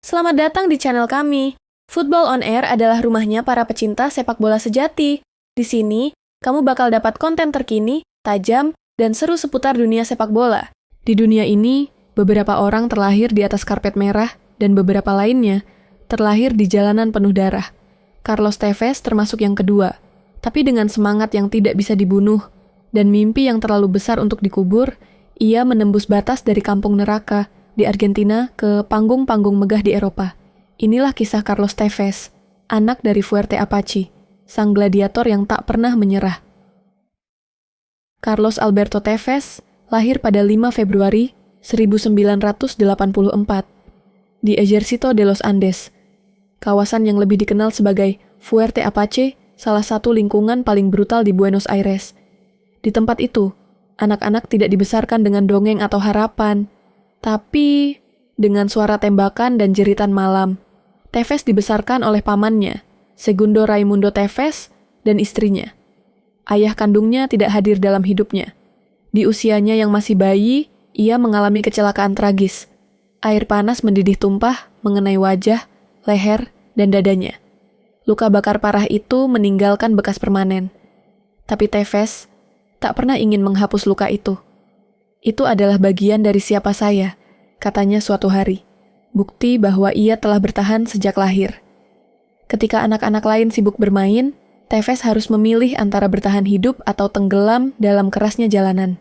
Selamat datang di channel kami. Football on Air adalah rumahnya para pecinta sepak bola sejati. Di sini, kamu bakal dapat konten terkini, tajam, dan seru seputar dunia sepak bola. Di dunia ini, beberapa orang terlahir di atas karpet merah, dan beberapa lainnya terlahir di jalanan penuh darah. Carlos Tevez termasuk yang kedua, tapi dengan semangat yang tidak bisa dibunuh, dan mimpi yang terlalu besar untuk dikubur, ia menembus batas dari kampung neraka di Argentina ke panggung-panggung megah di Eropa. Inilah kisah Carlos Tevez, anak dari Fuerte Apache, sang gladiator yang tak pernah menyerah. Carlos Alberto Tevez lahir pada 5 Februari 1984 di Ejército de los Andes, kawasan yang lebih dikenal sebagai Fuerte Apache, salah satu lingkungan paling brutal di Buenos Aires. Di tempat itu, anak-anak tidak dibesarkan dengan dongeng atau harapan, tapi dengan suara tembakan dan jeritan malam. Tevez dibesarkan oleh pamannya, Segundo Raimundo Tevez, dan istrinya. Ayah kandungnya tidak hadir dalam hidupnya. Di usianya yang masih bayi, ia mengalami kecelakaan tragis. Air panas mendidih tumpah mengenai wajah, leher, dan dadanya. Luka bakar parah itu meninggalkan bekas permanen. Tapi Tevez tak pernah ingin menghapus luka itu. Itu adalah bagian dari siapa saya, katanya suatu hari. Bukti bahwa ia telah bertahan sejak lahir. Ketika anak-anak lain sibuk bermain, Tevez harus memilih antara bertahan hidup atau tenggelam dalam kerasnya jalanan.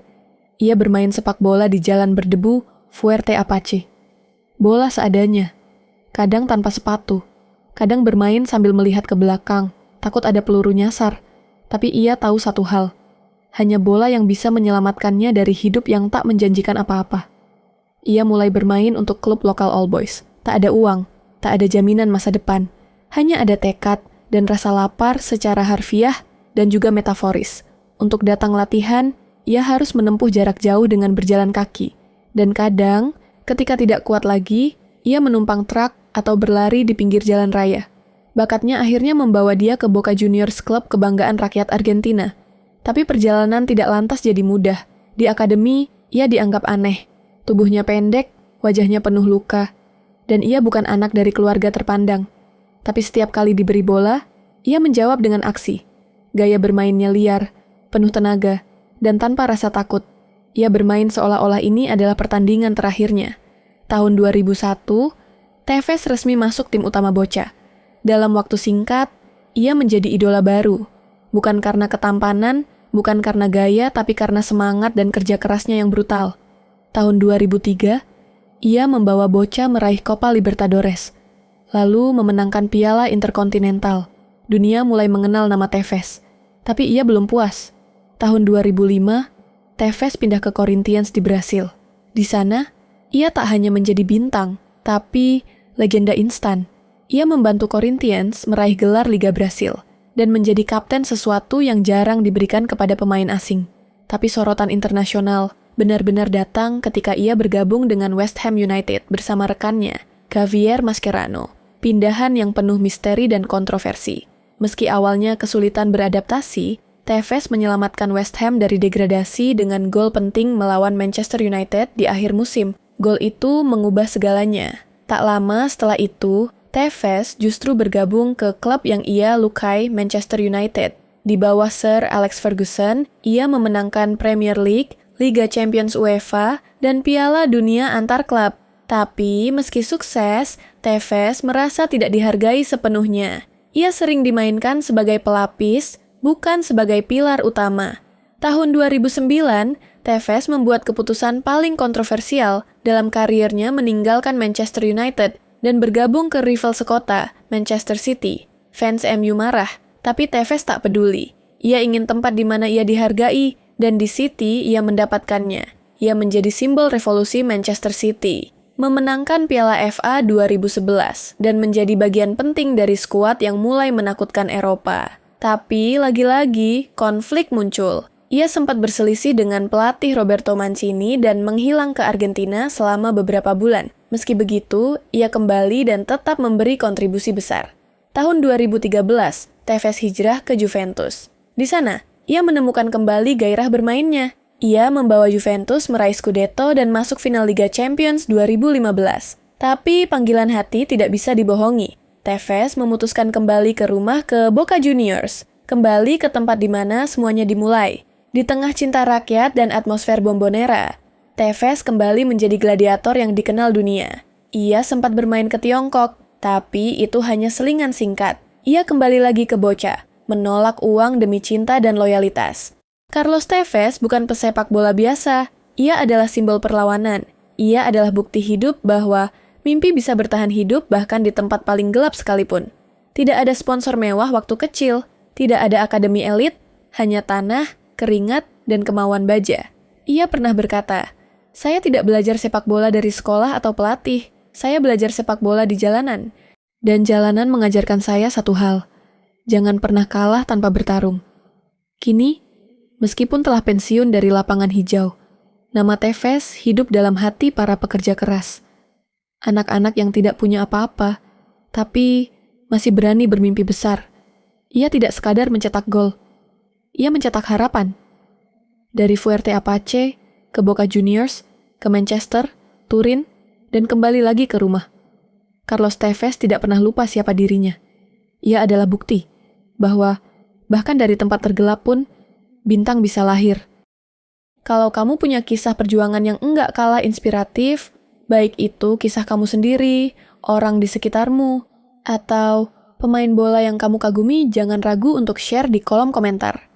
Ia bermain sepak bola di jalan berdebu Fuerte Apache. Bola seadanya, kadang tanpa sepatu, kadang bermain sambil melihat ke belakang, takut ada peluru nyasar. Tapi ia tahu satu hal, hanya bola yang bisa menyelamatkannya dari hidup yang tak menjanjikan apa-apa. Ia mulai bermain untuk klub lokal All Boys. Tak ada uang, tak ada jaminan masa depan. Hanya ada tekad dan rasa lapar secara harfiah dan juga metaforis. Untuk datang latihan, ia harus menempuh jarak jauh dengan berjalan kaki. Dan kadang, ketika tidak kuat lagi, ia menumpang truk atau berlari di pinggir jalan raya. Bakatnya akhirnya membawa dia ke Boca Juniors, klub kebanggaan rakyat Argentina. Tapi perjalanan tidak lantas jadi mudah. Di akademi, ia dianggap aneh. Tubuhnya pendek, wajahnya penuh luka. Dan ia bukan anak dari keluarga terpandang. Tapi setiap kali diberi bola, ia menjawab dengan aksi. Gaya bermainnya liar, penuh tenaga, dan tanpa rasa takut. Ia bermain seolah-olah ini adalah pertandingan terakhirnya. Tahun 2001, Tevez resmi masuk tim utama Boca. Dalam waktu singkat, ia menjadi idola baru. Bukan karena ketampanan, bukan karena gaya, tapi karena semangat dan kerja kerasnya yang brutal. Tahun 2003, ia membawa Boca meraih Copa Libertadores, lalu memenangkan Piala Interkontinental. Dunia mulai mengenal nama Tevez, tapi ia belum puas. Tahun 2005, Tevez pindah ke Corinthians di Brasil. Di sana, ia tak hanya menjadi bintang, tapi legenda instan. Ia membantu Corinthians meraih gelar Liga Brasil dan menjadi kapten, sesuatu yang jarang diberikan kepada pemain asing. Tapi sorotan internasional benar-benar datang ketika ia bergabung dengan West Ham United bersama rekannya, Javier Mascherano. Pindahan yang penuh misteri dan kontroversi. Meski awalnya kesulitan beradaptasi, Tevez menyelamatkan West Ham dari degradasi dengan gol penting melawan Manchester United di akhir musim. Gol itu mengubah segalanya. Tak lama setelah itu, Tevez justru bergabung ke klub yang ia lukai, Manchester United. Di bawah Sir Alex Ferguson, ia memenangkan Premier League, Liga Champions UEFA, dan Piala Dunia antar klub. Tapi meski sukses, Tevez merasa tidak dihargai sepenuhnya. Ia sering dimainkan sebagai pelapis, bukan sebagai pilar utama. Tahun 2009, Tevez membuat keputusan paling kontroversial dalam karirnya, meninggalkan Manchester United dan bergabung ke rival sekota, Manchester City. Fans MU marah, tapi Tevez tak peduli. Ia ingin tempat di mana ia dihargai, dan di City ia mendapatkannya. Ia menjadi simbol revolusi Manchester City, memenangkan Piala FA 2011, dan menjadi bagian penting dari skuad yang mulai menakutkan Eropa. Tapi lagi-lagi konflik muncul. Ia sempat berselisih dengan pelatih Roberto Mancini dan menghilang ke Argentina selama beberapa bulan. Meski begitu, ia kembali dan tetap memberi kontribusi besar. Tahun 2013, Tevez hijrah ke Juventus. Di sana, ia menemukan kembali gairah bermainnya. Ia membawa Juventus meraih Scudetto dan masuk final Liga Champions 2015. Tapi panggilan hati tidak bisa dibohongi. Tevez memutuskan kembali ke rumah ke Boca Juniors, kembali ke tempat di mana semuanya dimulai. Di tengah cinta rakyat dan atmosfer Bombonera, Tevez kembali menjadi gladiator yang dikenal dunia. Ia sempat bermain ke Tiongkok, tapi itu hanya selingan singkat. Ia kembali lagi ke Boca, menolak uang demi cinta dan loyalitas. Carlos Tevez bukan pesepak bola biasa. Ia adalah simbol perlawanan. Ia adalah bukti hidup bahwa mimpi bisa bertahan hidup bahkan di tempat paling gelap sekalipun. Tidak ada sponsor mewah waktu kecil, tidak ada akademi elit, hanya tanah, keringat, dan kemauan baja. Ia pernah berkata, "Saya tidak belajar sepak bola dari sekolah atau pelatih, saya belajar sepak bola di jalanan." Dan jalanan mengajarkan saya satu hal, jangan pernah kalah tanpa bertarung. Kini, meskipun telah pensiun dari lapangan hijau, nama Tevez hidup dalam hati para pekerja keras. Anak-anak yang tidak punya apa-apa, tapi masih berani bermimpi besar. Ia tidak sekadar mencetak gol, ia mencetak harapan. Dari Fuerte Apache, ke Boca Juniors, ke Manchester, Turin, dan kembali lagi ke rumah. Carlos Tevez tidak pernah lupa siapa dirinya. Ia adalah bukti bahwa bahkan dari tempat tergelap pun, bintang bisa lahir. Kalau kamu punya kisah perjuangan yang enggak kalah inspiratif, baik itu kisah kamu sendiri, orang di sekitarmu, atau pemain bola yang kamu kagumi, jangan ragu untuk share di kolom komentar.